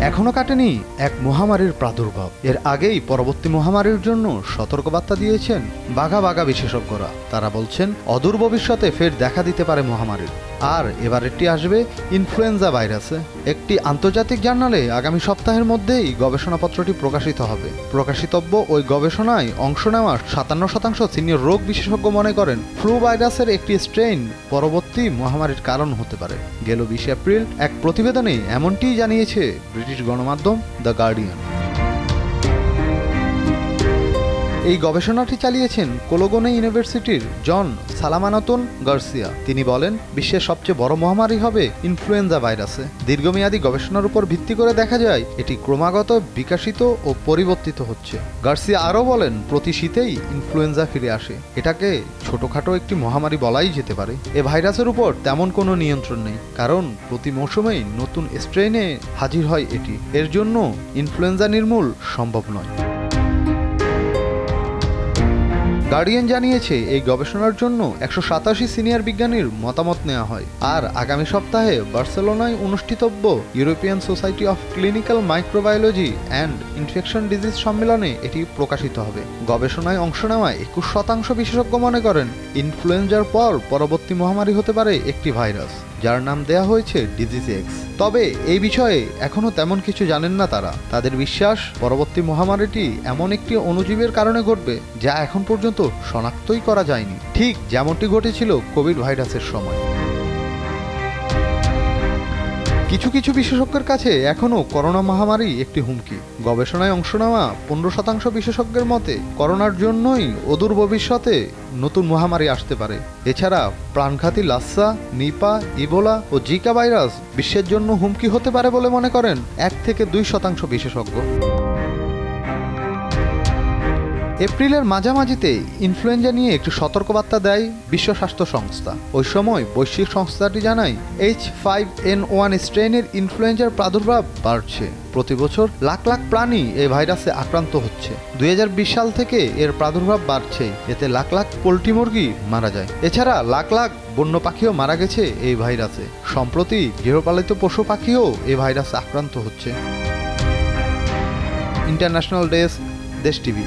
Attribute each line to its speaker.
Speaker 1: এখনো কাটেনি এক মহামারীর প্রাদুর্ভাব। এর আগেই পরবর্তী মহামারীর জন্য সতর্কবার্তা দিয়েছেন বাঘা বাঘা বিশেষজ্ঞরা। তারা বলছেন অদূর ভবিষ্যতে ফের দেখা দিতে পারে মহামারীর। আর এবারেরটি আসবে ইনফ্লুয়েঞ্জা ভাইরাসে। একটি আন্তর্জাতিক জার্নালে আগামী সপ্তাহের মধ্যেই গবেষণাপত্রটি প্রকাশিত হবে। প্রকাশিতব্য ওই গবেষণায় অংশ নেওয়া 57% সিনিয়র রোগ বিশেষজ্ঞ মনে করেন ফ্লু ভাইরাসের একটি স্ট্রেইন পরবর্তী মহামারীর কারণ হতে পারে। গেল 20 এপ্রিল এক প্রতিবেদনে এমনটিই জানিয়েছে ব্রিটিশ গণমাধ্যম দ্য গার্ডিয়ান। এই গবেষণাটি চালিয়েছেন কোলোগনে ইউনিভার্সিটির জন সালামানতন গার্সিয়া। তিনি বলেন, বিশ্বের সবচেয়ে বড় মহামারী হবে ইনফ্লুয়েঞ্জা ভাইরাসে। দীর্ঘমেয়াদী গবেষণার উপর ভিত্তি করে দেখা যায় এটি ক্রমাগত বিকশিত ও পরিবর্তিত হচ্ছে। গার্সিয়া আরও বলেন, প্রতি শীতেই ইনফ্লুয়েঞ্জা ফিরে আসে। এটাকে ছোটখাটো একটি মহামারী বলাই যেতে পারে। এ ভাইরাসের উপর তেমন কোনো নিয়ন্ত্রণ নেই, কারণ প্রতি মৌসুমেই নতুন স্ট্রেইনে হাজির হয় এটি। এর জন্য ইনফ্লুয়েঞ্জা নির্মূল সম্ভব নয়। গার্ডিয়ান জানিয়েছে, এই গবেষণার জন্য 187 সিনিয়র বিজ্ঞানীর মতামত নেওয়া হয়। আর আগামী সপ্তাহে বার্সেলোনায় অনুষ্ঠিতব্য European Society of Clinical Microbiology and Infection Disease সম্মেলনে এটি প্রকাশিত হবে। গবেষণায় অংশ নেওয়া 21% বিশেষজ্ঞ মনে করেন ইনফ্লুয়েঞ্জার পর পরবর্তী মহামারী হতে পারে একটি ভাইরাস, যার নাম দেয়া হয়েছে ডিজিজ এক্স। তবে এই বিষয়ে এখনও তেমন কিছু জানেন না তারা। তাদের বিশ্বাস, পরবর্তী মহামারীটি এমন একটি অণুজীবের কারণে ঘটবে যা এখন পর্যন্ত শনাক্তই করা যায়নি, ঠিক যেমনটি ঘটেছিল কোভিড ভাইরাসের সময়। কিছু কিছু বিশেষজ্ঞের কাছে এখনও করোনা মহামারী একটি হুমকি। গবেষণায় অংশ নেওয়া 15% বিশেষজ্ঞের মতে করোনার জন্যই অদূর ভবিষ্যতে নতুন মহামারী আসতে পারে। এছাড়া প্রাণঘাতী লাসা, নিপা, ইবোলা ও জিকা ভাইরাস বিশ্বের জন্য হুমকি হতে পারে বলে মনে করেন 1 থেকে 2% বিশেষজ্ঞ। এপ্রিলের মাঝামাঝিতে ইনফ্লুয়েঞ্জা নিয়ে একটি সতর্কবার্তা দেয় বিশ্ব স্বাস্থ্য সংস্থা। ওই সময় বৈশ্বিক সংস্থাটি জানায় H5N1 স্ট্রেইনের ইনফ্লুয়েঞ্জার প্রাদুর্ভাব বাড়ছে। প্রতি বছর লাখ লাখ প্রাণী এই ভাইরাসে আক্রান্ত হচ্ছে। 2020 সাল থেকে এর প্রাদুর্ভাব বাড়ছে। এতে লাখ লাখ পোল্ট্রি মুরগি মারা যায়। এছাড়া লাখ লাখ বন্য পাখিও মারা গেছে এই ভাইরাসে। সম্প্রতি গৃহপালিত পশু পাখিও এই ভাইরাসে আক্রান্ত হচ্ছে। ইন্টারন্যাশনাল ডেস্ক, দেশ টিভি।